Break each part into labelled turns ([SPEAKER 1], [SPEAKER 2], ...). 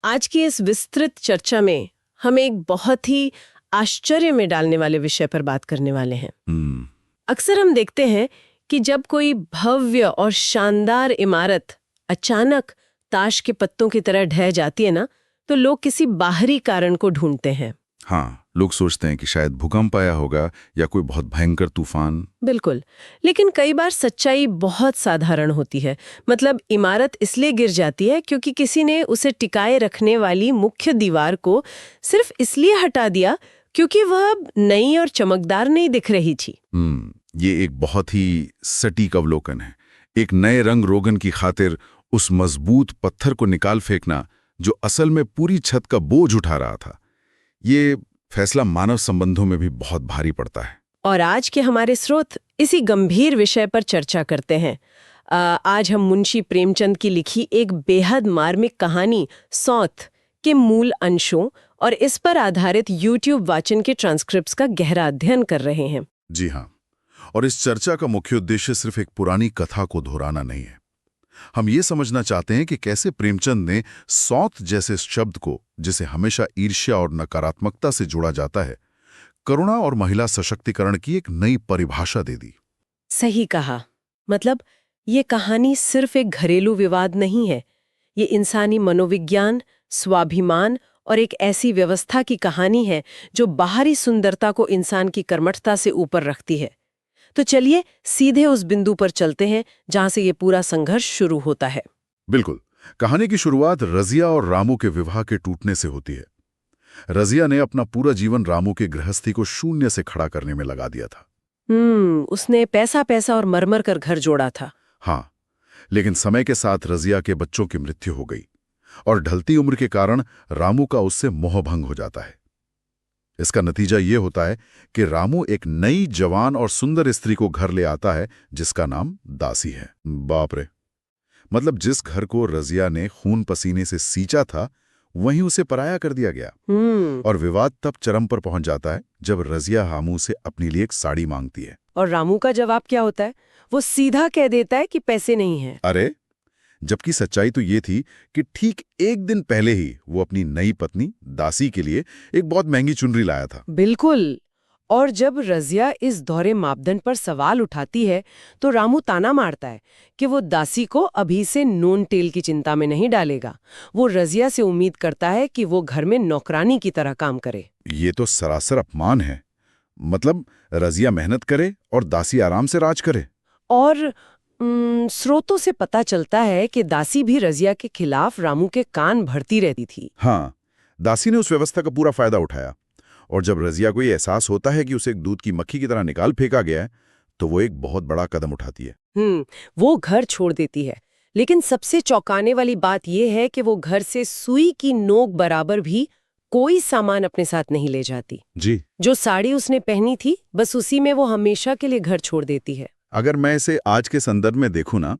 [SPEAKER 1] आज की इस विस्तृत चर्चा में हम एक बहुत ही आश्चर्य में डालने वाले विषय पर बात करने वाले हैं। अक्सर हम देखते हैं कि जब कोई भव्य और शानदार इमारत अचानक ताश के पत्तों की तरह ढह जाती है ना, तो लोग किसी बाहरी कारण को ढूंढते हैं।
[SPEAKER 2] हाँ, लोग सोचते हैं कि शायद भूकंप आया होगा या कोई बहुत भयंकर तूफान।
[SPEAKER 1] बिल्कुल, लेकिन कई बार सच्चाई बहुत साधारण होती है। मतलब इमारत इसलिए गिर जाती है क्योंकि किसी ने उसे टिकाए रखने वाली मुख्य दीवार को सिर्फ इसलिए हटा दिया क्योंकि वह अब नई और चमकदार नहीं दिख रही थी।
[SPEAKER 2] ये एक बहुत ही सटीक अवलोकन है। एक नए रंग रोगन की खातिर उस मजबूत पत्थर को निकाल फेंकना जो असल में पूरी छत का बोझ उठा रहा था। ये फैसला मानव संबंधों में भी बहुत भारी पड़ता है।
[SPEAKER 1] और आज के हमारे स्रोत इसी गंभीर विषय पर चर्चा करते हैं। आज हम मुंशी प्रेमचंद की लिखी एक बेहद मार्मिक कहानी सौत के मूल अंशों और इस पर आधारित YouTube वाचन के ट्रांसक्रिप्ट्स का गहरा अध्ययन कर रहे हैं।
[SPEAKER 2] जी हाँ, और इस चर्चा का मुख्य उद्देश्य सिर्फ एक पुरानी कथा को दोहराना नहीं है। हम ये समझना चाहते हैं कि कैसे प्रेमचंद ने सौत जैसे शब्द को, जिसे हमेशा ईर्ष्या और नकारात्मकता से जोड़ा जाता है, करुणा और महिला सशक्तिकरण की एक नई परिभाषा दे दी।
[SPEAKER 1] सही कहा। मतलब ये कहानी सिर्फ एक घरेलू विवाद नहीं है, ये इंसानी मनोविज्ञान, स्वाभिमान और एक ऐसी व्यवस्था की कहानी है जो बाहरी सुंदरता को इंसान की कर्मठता से ऊपर रखती है। तो चलिए सीधे उस बिंदु पर चलते हैं जहां से ये पूरा संघर्ष शुरू होता है।
[SPEAKER 2] बिल्कुल। कहानी की शुरुआत रजिया और रामू के विवाह के टूटने से होती है। रजिया ने अपना पूरा जीवन रामू के गृहस्थी को शून्य से खड़ा करने में लगा दिया था।
[SPEAKER 1] उसने पैसा पैसा और मरमर कर घर जोड़ा था।
[SPEAKER 2] हाँ, लेकिन समय के साथ रजिया के बच्चों की मृत्यु हो गई और ढलती उम्र के कारण रामू का उससे मोहभंग हो जाता है। इसका नतीजा ये होता है कि रामू एक नई जवान और सुंदर स्त्री को घर ले आता है जिसका नाम दासी है। बाप रे! मतलब जिस घर को रजिया ने खून पसीने से सींचा था, वहीं उसे पराया कर दिया गया। और विवाद तब चरम पर पहुंच जाता है जब रजिया रामू से अपने लिए एक साड़ी मांगती है।
[SPEAKER 1] और रामू का जवाब क्या होता है? वो सीधा कह देता है कि पैसे नहीं हैं।
[SPEAKER 2] अरे, जबकि सच्चाई तो ये थी कि ठीक एक दिन पहले ही वो अपनी नई पत्नी दासी के लिए एक बहुत महंगी चुनरी लाया था।
[SPEAKER 1] बिल्कुल। और जब रजिया इस दोहरे मापदंड पर सवाल उठाती है तो रामू ताना मारता है कि वो दासी को अभी से नून तेल की चिंता में नहीं डालेगा। वो रजिया से उम्मीद करता है कि वो घर में नौकरानी की तरह काम करे।
[SPEAKER 2] ये तो सरासर अपमान है। मतलब रजिया मेहनत करे और दासी आराम से राज करे।
[SPEAKER 1] और स्रोतों से पता चलता है कि दासी भी रजिया के खिलाफ रामू के कान भरती रहती थी।
[SPEAKER 2] हाँ, दासी ने उस व्यवस्था का पूरा फायदा उठाया और जब रजिया को ये एहसास होता है कि उसे एक दूध की मक्खी की तरह निकाल फेंका गया है, तो वो एक बहुत बड़ा कदम उठाती है।
[SPEAKER 1] वो घर छोड़ देती है। लेकिन सबसे चौंकाने वाली बात यह है कि वो घर से सुई की नोक बराबर भी कोई सामान अपने साथ नहीं ले जाती।
[SPEAKER 2] जी।
[SPEAKER 1] जो साड़ी उसने पहनी थी, बस उसी में वो हमेशा के लिए घर छोड़ देती है।
[SPEAKER 2] अगर मैं इसे आज के संदर्भ में देखूं ना,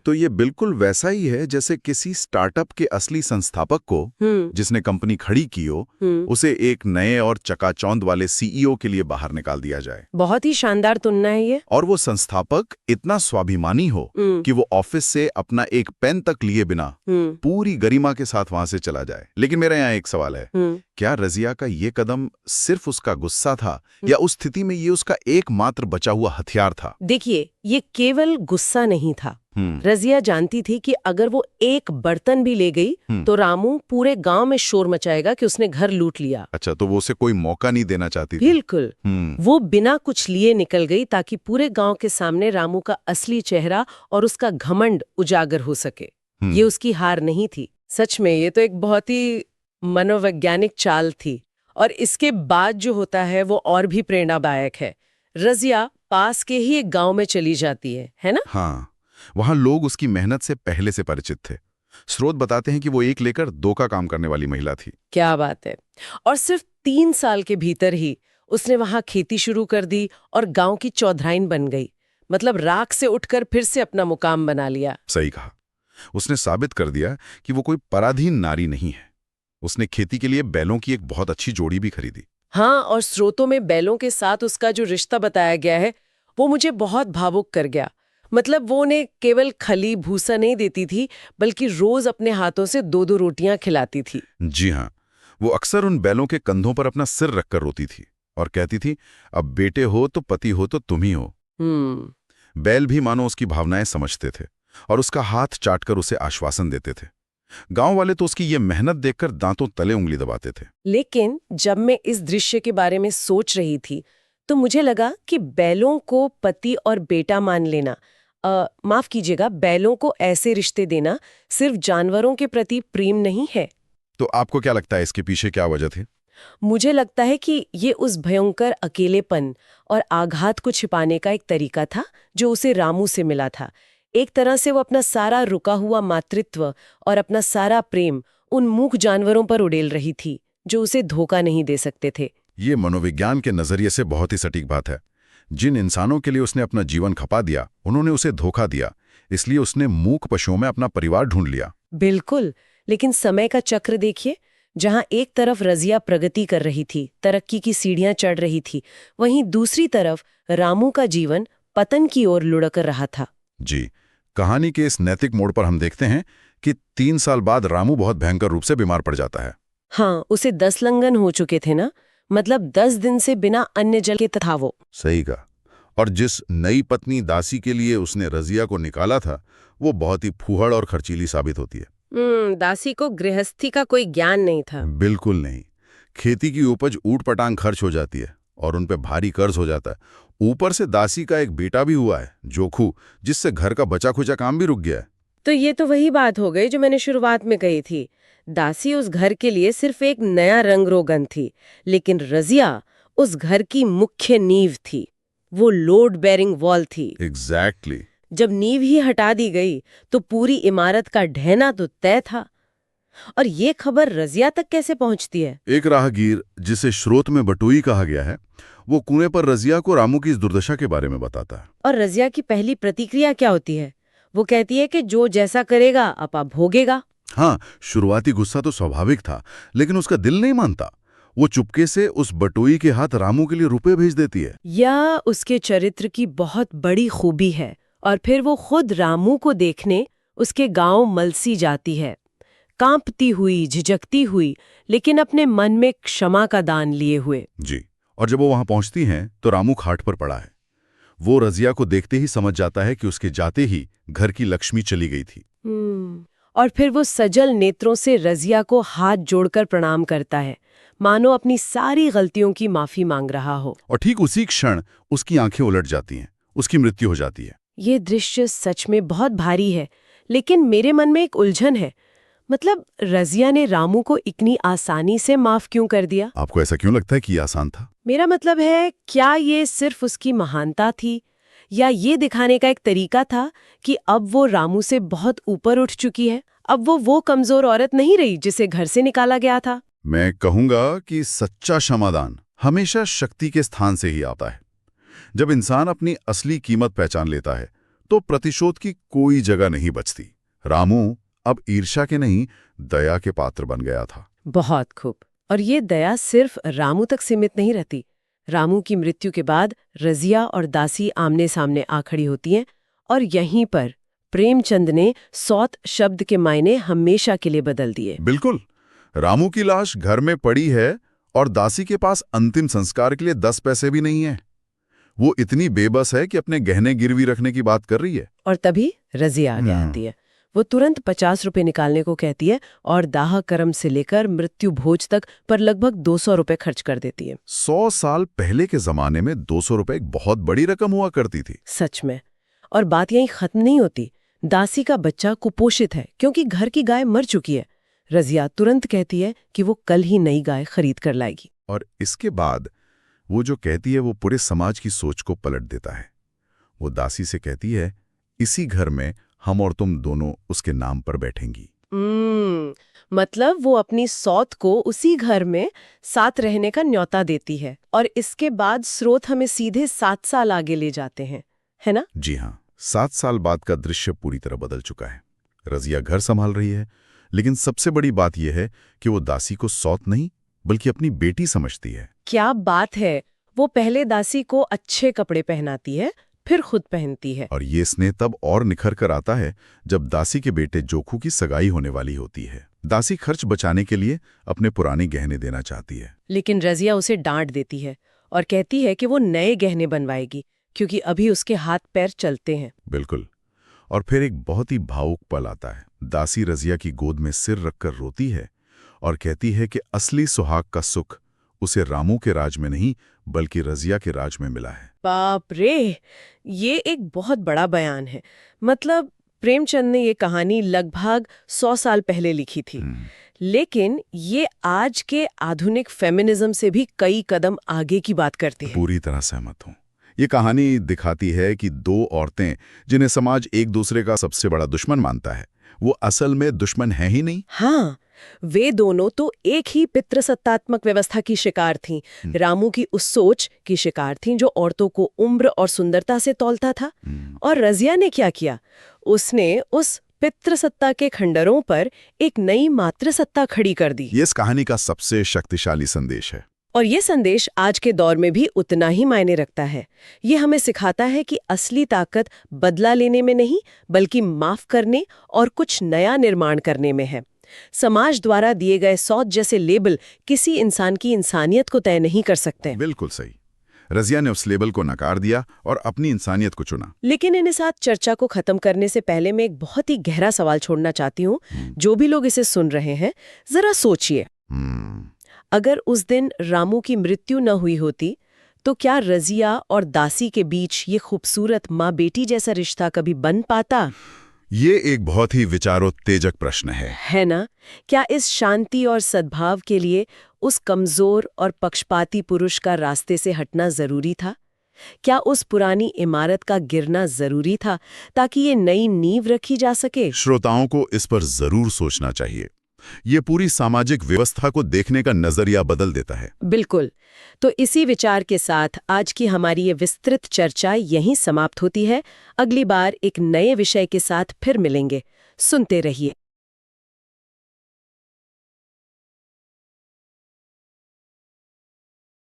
[SPEAKER 2] तो ये बिल्कुल वैसा ही है जैसे किसी स्टार्टअप के असली संस्थापक को, जिसने कंपनी खड़ी की हो, उसे एक नए और चकाचौंध वाले सीईओ के लिए बाहर निकाल दिया जाए।
[SPEAKER 1] बहुत ही शानदार तुलना है ये।
[SPEAKER 2] और वो संस्थापक इतना स्वाभिमानी हो कि वो ऑफिस से अपना एक पेन तक लिए बिना पूरी गरिमा के साथ वहां से चला जाए। लेकिन मेरा यहाँ एक सवाल है, क्या रजिया का ये कदम सिर्फ उसका गुस्सा था या उस स्थिति में ये उसका एकमात्र बचा हुआ हथियार था?
[SPEAKER 1] देखिए, ये केवल गुस्सा नहीं था। रजिया जानती थी कि अगर वो एक बर्तन भी ले गई तो रामू पूरे गांव में शोर मचाएगा कि उसने घर लूट लिया।
[SPEAKER 2] अच्छा, तो वो उसे कोई मौका नहीं देना चाहती थी।
[SPEAKER 1] बिल्कुल। वो बिना कुछ लिए निकल गई ताकि पूरे गांव के सामने रामू का असली चेहरा और उसका घमंड उजागर हो सके। ये उसकी हार नहीं थी। सच में ये तो एक बहुत ही मनोवैज्ञानिक चाल थी। और इसके बाद जो होता है वो और भी प्रेरणादायक है। रजिया पास के ही एक गांव में चली जाती है ना?
[SPEAKER 2] हाँ, वहां लोग उसकी मेहनत से पहले से परिचित थे। स्रोत बताते हैं कि वो एक लेकर दो का काम करने वाली महिला थी।
[SPEAKER 1] क्या बात है। और सिर्फ 3 साल के भीतर ही उसने वहां खेती शुरू कर दी और गांव की चौधराइन बन गई। मतलब राख से उठकर फिर से अपना मुकाम बना लिया।
[SPEAKER 2] सही कहा। उसने साबित कर दिया कि वो कोई पराधीन नारी नहीं है। उसने खेती के लिए बैलों की एक बहुत अच्छी जोड़ी भी खरीदी।
[SPEAKER 1] हाँ, और स्रोतों में बैलों के साथ उसका जो रिश्ता बताया गया है वो मुझे बहुत भावुक कर गया। मतलब वो उन्हें केवल खली भूसा नहीं देती थी, बल्कि रोज अपने हाथों से 2-2 रोटियां खिलाती थी।
[SPEAKER 2] जी हाँ, वो अक्सर उन बैलों के कंधों पर अपना सिर रखकर रोती थी और कहती थी, अब बेटे हो तो पति हो तो तुम ही हो। बैल भी मानो उसकी भावनाएं समझते थे और उसका हाथ चाटकर उसे आश्वासन देते थे। गांव वाले तो उसकी ये मेहनत देखकर दांतों तले उंगली दबाते थे।
[SPEAKER 1] लेकिन जब मैं इस दृश्य के बारे में सोच रही थी, तो मुझे लगा कि बैलों को पति और बेटा मान लेना, माफ कीजिएगा, बैलों को ऐसे रिश्ते देना सिर्फ जानवरों के प्रति प्रेम नहीं है।
[SPEAKER 2] तो आपको क्या लगता है इसके पीछे क्या वजह थी?
[SPEAKER 1] मुझे लगता है कि ये उस भयंकर अकेलेपन और आघात को छिपाने का एक तरीका था जो उसे रामू से मिला था। एक तरह से वो अपना सारा रुका हुआ मातृत्व और अपना सारा प्रेम उन मूक जानवरों पर उड़ेल रही थी जो उसे धोखा नहीं दे सकते थे।
[SPEAKER 2] ये मनोविज्ञान के नजरिए से बहुत ही सटीक बात है। जिन इंसानों के लिए उसने अपना जीवन खपा दिया, उन्होंने उसे धोखा दिया, इसलिए उसने मूक पशुओं में अपना परिवार ढूंढ लिया।
[SPEAKER 1] बिल्कुल, लेकिन समय का चक्र देखिए, जहां एक तरफ रजिया प्रगति कर रही थी, तरक्की की सीढ़ियां चढ़ रही थी, वहीं दूसरी तरफ रामू का जीवन पतन की ओर लुढ़क रहा था।
[SPEAKER 2] जी, कहानी के इस नैतिक मोड़ पर हम देखते हैं कि 3 साल बाद रामू बहुत भयंकर रूप से बीमार पड़ जाता है।
[SPEAKER 1] हाँ, उसे 10 लंघन हो चुके थे ना, मतलब 10 दिन से बिना अन्न जल के था वो।
[SPEAKER 2] सही कहा। और जिस नई पत्नी दासी के लिए उसने रजिया को निकाला था, वो बहुत ही फूहड़ और खर्चीली साबित होती है।
[SPEAKER 1] दासी को गृहस्थी का कोई ज्ञान नहीं था।
[SPEAKER 2] बिल्कुल नहीं। खेती की उपज ऊट पटांग खर्च हो जाती है और उन पे भारी कर्ज हो जाता है। ऊपर से दासी का एक बेटा भी हुआ है, जोखू, जिससे घर का बचा खुचा काम भी रुक गया है।
[SPEAKER 1] तो ये तो वही बात हो गई जो मैंने शुरुआत में कही थी। दासी उस घर के लिए सिर्फ एक नया रंग रोगन थी, लेकिन रजिया उस घर की मुख्य नींव थी। वो लोड बेरिंग वॉल थी।
[SPEAKER 2] एग्जैक्टली।
[SPEAKER 1] जब नींव ही हटा दी गई तो पूरी इमारत का ढहना तो तय था। और ये खबर रजिया तक कैसे पहुंचती है?
[SPEAKER 2] एक राहगीर, जिसे स्रोत में बटोई कहा गया है, वो कुएं पर रजिया को रामू की इस दुर्दशा के बारे में बताता है।
[SPEAKER 1] और रजिया की पहली प्रतिक्रिया क्या होती है? वो कहती है कि जो जैसा करेगा आपा भोगेगा।
[SPEAKER 2] हाँ, शुरुआती गुस्सा तो स्वाभाविक था, लेकिन उसका दिल नहीं मानता। वो चुपके से उस बटोई के हाथ रामू के लिए रुपए भेज देती है।
[SPEAKER 1] यह उसके चरित्र की बहुत बड़ी खूबी है। और फिर वो खुद रामू को देखने उसके गांव मलसी जाती है, कांपती हुई, झिझकती हुई, लेकिन अपने मन में क्षमा का दान लिए हुए।
[SPEAKER 2] जी, और जब वो वहां पहुंचती हैं तो रामू खाट पर पड़ा है। वो रजिया को देखते ही समझ जाता है कि उसके जाते ही घर की लक्ष्मी चली गई थी।
[SPEAKER 1] और फिर वो सजल नेत्रों से रजिया को हाथ जोड़कर प्रणाम करता है, मानो अपनी सारी गलतियों की माफी मांग रहा हो।
[SPEAKER 2] और ठीक उसी क्षण उसकी आंखें उलट जाती हैं, उसकी मृत्यु हो जाती है।
[SPEAKER 1] ये दृश्य सच में बहुत भारी है, लेकिन मेरे मन में एक उलझन है। मतलब रजिया ने रामू को इतनी आसानी से माफ क्यों कर दिया?
[SPEAKER 2] आपको ऐसा क्यों लगता है कि ये आसान था?
[SPEAKER 1] मेरा मतलब है, क्या ये सिर्फ उसकी महानता थी, या ये दिखाने का एक तरीका था कि अब वो रामू से बहुत ऊपर उठ चुकी है? अब वो कमजोर औरत नहीं रही जिसे घर से निकाला गया था।
[SPEAKER 2] मैं कहूंगा कि सच्चा क्षमादान हमेशा शक्ति के स्थान से ही आता है। जब इंसान अपनी असली कीमत पहचान लेता है तो प्रतिशोध की कोई जगह नहीं बचती। रामू अब ईर्ष्या के नहीं, दया के पात्र बन गया था।
[SPEAKER 1] बहुत खूब। और ये दया सिर्फ रामू तक सीमित नहीं रहती। रामू की मृत्यु के बाद रजिया और दासी आमने सामने आ खड़ी होती हैं, और यहीं पर प्रेमचंद ने सौत शब्द के मायने हमेशा के लिए बदल दिए।
[SPEAKER 2] बिल्कुल। रामू की लाश घर में पड़ी है और दासी के पास अंतिम संस्कार के लिए 10 पैसे भी नहीं है। वो इतनी बेबस है कि अपने गहने गिरवी रखने की बात कर रही है।
[SPEAKER 1] और तभी रजिया आगे आती है। वो तुरंत 50 रुपए निकालने को कहती है और दाह कर्म से लेकर मृत्यु भोज तक पर लगभग 200 रुपए खर्च कर देती है।
[SPEAKER 2] 100 साल पहले के जमाने में 200 रुपए एक बहुत बड़ी रकम हुआ करती थी।
[SPEAKER 1] सच में। और बात यहीं खत्म नहीं होती। दासी का बच्चा कुपोषित है क्योंकि घर की गाय मर चुकी है। रजिया तुरंत कहती है कि वो कल ही नई गाय खरीद कर लाएगी।
[SPEAKER 2] और इसके बाद वो जो कहती है वो पूरे समाज की सोच को पलट देता है। वो दासी से कहती है, इसी घर में हम और तुम दोनों उसके नाम पर बैठेंगी।
[SPEAKER 1] मतलब वो अपनी सौत को उसी घर में साथ रहने का न्योता देती है। और इसके बाद स्रोत हमें सीधे 7 साल आगे ले जाते हैं, है ना?
[SPEAKER 2] जी हाँ, 7 साल बाद का दृश्य पूरी तरह बदल चुका है। रजिया घर संभाल रही है, लेकिन सबसे बड़ी बात यह है कि वो दासी को सौत नहीं बल्कि अपनी बेटी समझती है।
[SPEAKER 1] क्या बात है! वो पहले दासी को अच्छे कपड़े पहनाती है, फिर खुद पहनती है।
[SPEAKER 2] और ये स्नेह तब और निखर कर आता है जब दासी के बेटे जोखू की सगाई होने वाली होती है। दासी खर्च बचाने के लिए अपने पुराने गहने देना चाहती है,
[SPEAKER 1] लेकिन रजिया उसे डांट देती है और कहती है कि वो नए गहने बनवाएगी क्योंकि अभी उसके हाथ पैर चलते हैं।
[SPEAKER 2] बिल्कुल। और फिर एक बहुत ही भावुक पल आता है। दासी रजिया की गोद में सिर रखकर रोती है और कहती है कि असली सुहाग का सुख उसे रामू के राज में नहीं बल्कि रजिया के राज में मिला है।
[SPEAKER 1] बाप रे, ये एक बहुत बड़ा बयान है। मतलब प्रेमचंद ने ये कहानी लगभग 100 साल पहले लिखी थी, लेकिन ये आज के आधुनिक फेमिनिज्म से भी कई कदम आगे की बात करती है।
[SPEAKER 2] पूरी तरह सहमत हूँ। ये कहानी दिखाती है कि दो औरतें जिन्हें समाज एक दूसरे का सबसे बड़ा दुश्मन मानता है, वो असल में दुश्मन है ही नहीं।
[SPEAKER 1] हाँ, वे दोनों तो एक ही पितृसत्तात्मक व्यवस्था की शिकार थीं। रामू की उस सोच की शिकार थीं जो औरतों को उम्र और सुंदरता से तौलता था। और रजिया ने क्या किया? उसने उस पितृसत्ता के खंडरों पर एक नई मातृसत्ता खड़ी कर दी।
[SPEAKER 2] ये इस कहानी का सबसे शक्तिशाली संदेश है।
[SPEAKER 1] और ये संदेश आज के दौर में भी उतना ही मायने रखता है। ये हमें सिखाता है कि असली ताकत बदला लेने में नहीं, बल्कि माफ करने और कुछ नया निर्माण करने में है। समाज द्वारा दिए गए सौत जैसे लेबल किसी इंसान की इंसानियत को तय नहीं कर सकते।
[SPEAKER 2] बिल्कुल सही। रजिया ने उस लेबल को नकार दिया और अपनी इंसानियत को चुना।
[SPEAKER 1] लेकिन इन साथ चर्चा को खत्म करने से पहले मैं एक बहुत ही गहरा सवाल छोड़ना चाहती हूँ। जो भी लोग इसे सुन रहे हैं, जरा सोचिए, अगर उस दिन रामू की मृत्यु न हुई होती तो क्या रजिया और दासी के बीच ये खूबसूरत माँ बेटी जैसा रिश्ता कभी बन पाता?
[SPEAKER 2] ये एक बहुत ही विचारोत्तेजक प्रश्न है
[SPEAKER 1] ना? क्या इस शांति और सद्भाव के लिए उस कमजोर और पक्षपाती पुरुष का रास्ते से हटना जरूरी था? क्या उस पुरानी इमारत का गिरना जरूरी था ताकि ये नई नींव रखी जा सके?
[SPEAKER 2] श्रोताओं को इस पर जरूर सोचना चाहिए। ये पूरी सामाजिक व्यवस्था को देखने का नजरिया बदल देता है।
[SPEAKER 1] बिल्कुल। तो इसी विचार के साथ आज की हमारी ये विस्तृत चर्चा यहीं समाप्त होती है। अगली बार एक नए विषय के साथ फिर मिलेंगे। सुनते रहिए।